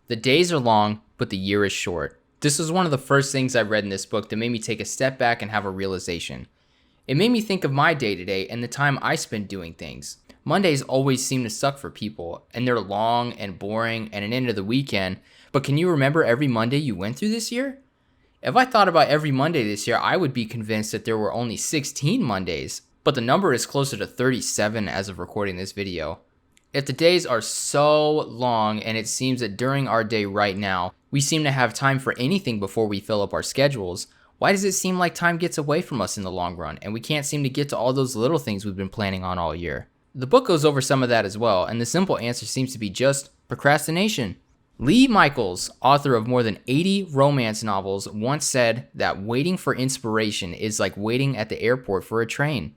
The days are long, but the year is short. This was one of the first things I read in this book that made me take a step back and have a realization. It made me think of my day to day and the time I spend doing things. Mondays always seem to suck for people, and they're long and boring and an end of the weekend, but can you remember every Monday you went through this year? If I thought about every Monday this year, I would be convinced that there were only 16 Mondays, but the number is closer to 37 as of recording this video. If the days are so long and it seems that during our day right now, we seem to have time for anything before we fill up our schedules, why does it seem like time gets away from us in the long run and we can't seem to get to all those little things we've been planning on all year? The book goes over some of that as well, and the simple answer seems to be just procrastination. Lee Michaels, author of more than 80 romance novels, once said that waiting for inspiration is like waiting at the airport for a train.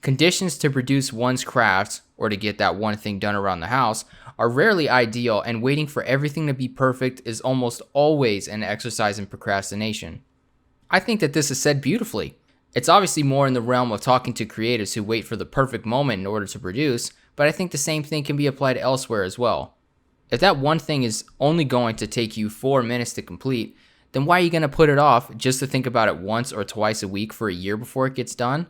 Conditions to produce one's craft, or to get that one thing done around the house, are rarely ideal, and waiting for everything to be perfect is almost always an exercise in procrastination. I think that this is said beautifully. It's obviously more in the realm of talking to creatives who wait for the perfect moment in order to produce, but I think the same thing can be applied elsewhere as well. If that one thing is only going to take you 4 minutes to complete, then why are you going to put it off just to think about it once or twice a week for a year before it gets done?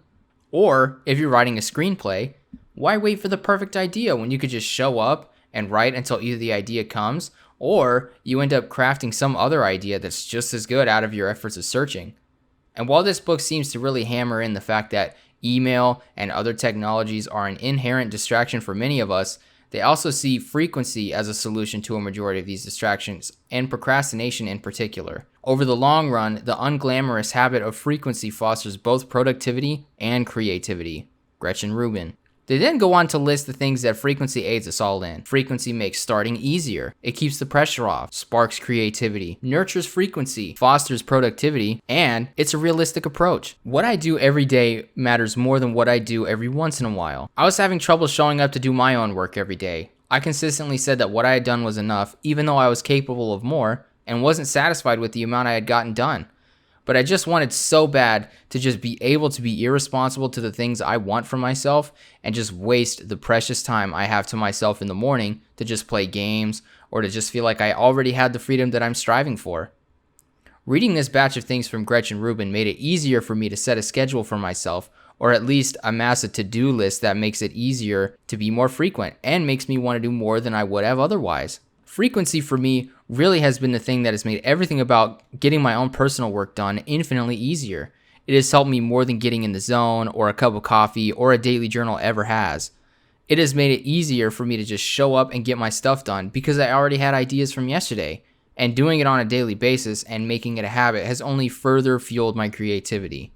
Or, if you're writing a screenplay, why wait for the perfect idea when you could just show up and write until either the idea comes, or you end up crafting some other idea that's just as good out of your efforts of searching? And while this book seems to really hammer in the fact that email and other technologies are an inherent distraction for many of us, they also see frequency as a solution to a majority of these distractions, and procrastination in particular. Over the long run, the unglamorous habit of frequency fosters both productivity and creativity. Gretchen Rubin. They then go on to list the things that frequency aids us all in. Frequency makes starting easier. It keeps the pressure off, sparks creativity, nurtures frequency, fosters productivity, and it's a realistic approach. What I do every day matters more than what I do every once in a while. I was having trouble showing up to do my own work every day. I consistently said that what I had done was enough, even though I was capable of more, and wasn't satisfied with the amount I had gotten done. But I just wanted so bad to just be able to be irresponsible to the things I want for myself and just waste the precious time I have to myself in the morning to just play games or to just feel like I already had the freedom that I'm striving for. Reading this batch of things from Gretchen Rubin made it easier for me to set a schedule for myself, or at least amass a to-do list that makes it easier to be more frequent and makes me want to do more than I would have otherwise. Frequency for me really has been the thing that has made everything about getting my own personal work done infinitely easier. It has helped me more than getting in the zone or a cup of coffee or a daily journal ever has. It has made it easier for me to just show up and get my stuff done because I already had ideas from yesterday, and doing it on a daily basis and making it a habit has only further fueled my creativity.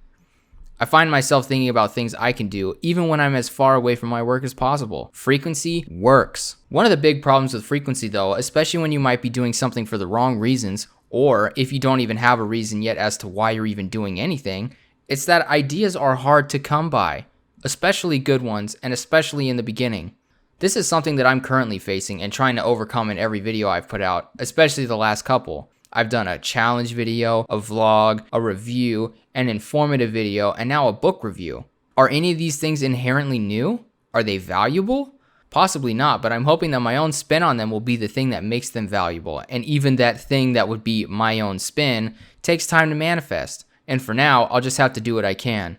I find myself thinking about things I can do even when I'm as far away from my work as possible. Frequency works. One of the big problems with frequency though, especially when you might be doing something for the wrong reasons, or if you don't even have a reason yet as to why you're even doing anything, it's that ideas are hard to come by, especially good ones, and especially in the beginning. This is something that I'm currently facing and trying to overcome in every video I've put out, especially the last couple. I've done a challenge video, a vlog, a review, an informative video, and now a book review. Are any of these things inherently new? Are they valuable? Possibly not, but I'm hoping that my own spin on them will be the thing that makes them valuable, and even that thing that would be my own spin takes time to manifest, and for now, I'll just have to do what I can.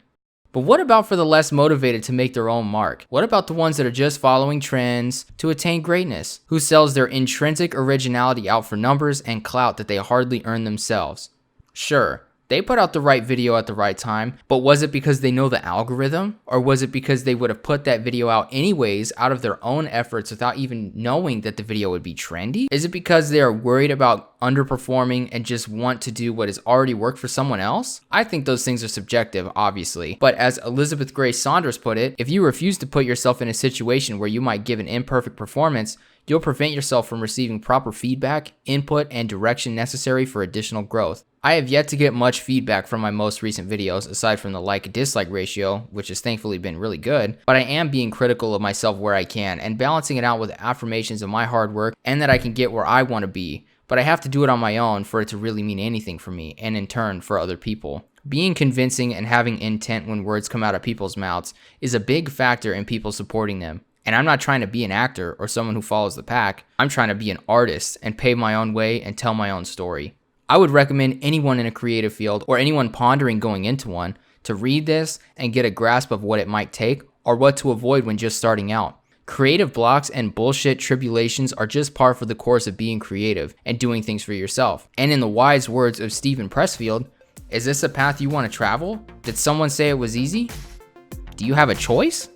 But what about for the less motivated to make their own mark? What about the ones that are just following trends to attain greatness, who sells their intrinsic originality out for numbers and clout that they hardly earn themselves? Sure, they put out the right video at the right time, but was it because they know the algorithm? Or was it because they would have put that video out anyways out of their own efforts without even knowing that the video would be trendy? Is it because they are worried about underperforming and just want to do what has already worked for someone else? I think those things are subjective, obviously, but as Elizabeth Grace Saunders put it, if you refuse to put yourself in a situation where you might give an imperfect performance, you'll prevent yourself from receiving proper feedback, input, and direction necessary for additional growth. I have yet to get much feedback from my most recent videos, aside from the like-dislike ratio, which has thankfully been really good, but I am being critical of myself where I can, and balancing it out with affirmations of my hard work and that I can get where I want to be, but I have to do it on my own for it to really mean anything for me, and in turn for other people. Being convincing and having intent when words come out of people's mouths is a big factor in people supporting them. And I'm not trying to be an actor or someone who follows the pack. I'm trying to be an artist and pave my own way and tell my own story. I would recommend anyone in a creative field or anyone pondering going into one to read this and get a grasp of what it might take or what to avoid when just starting out. Creative blocks and bullshit tribulations are just par for the course of being creative and doing things for yourself. And in the wise words of Stephen Pressfield, is this a path you want to travel? Did someone say it was easy? Do you have a choice?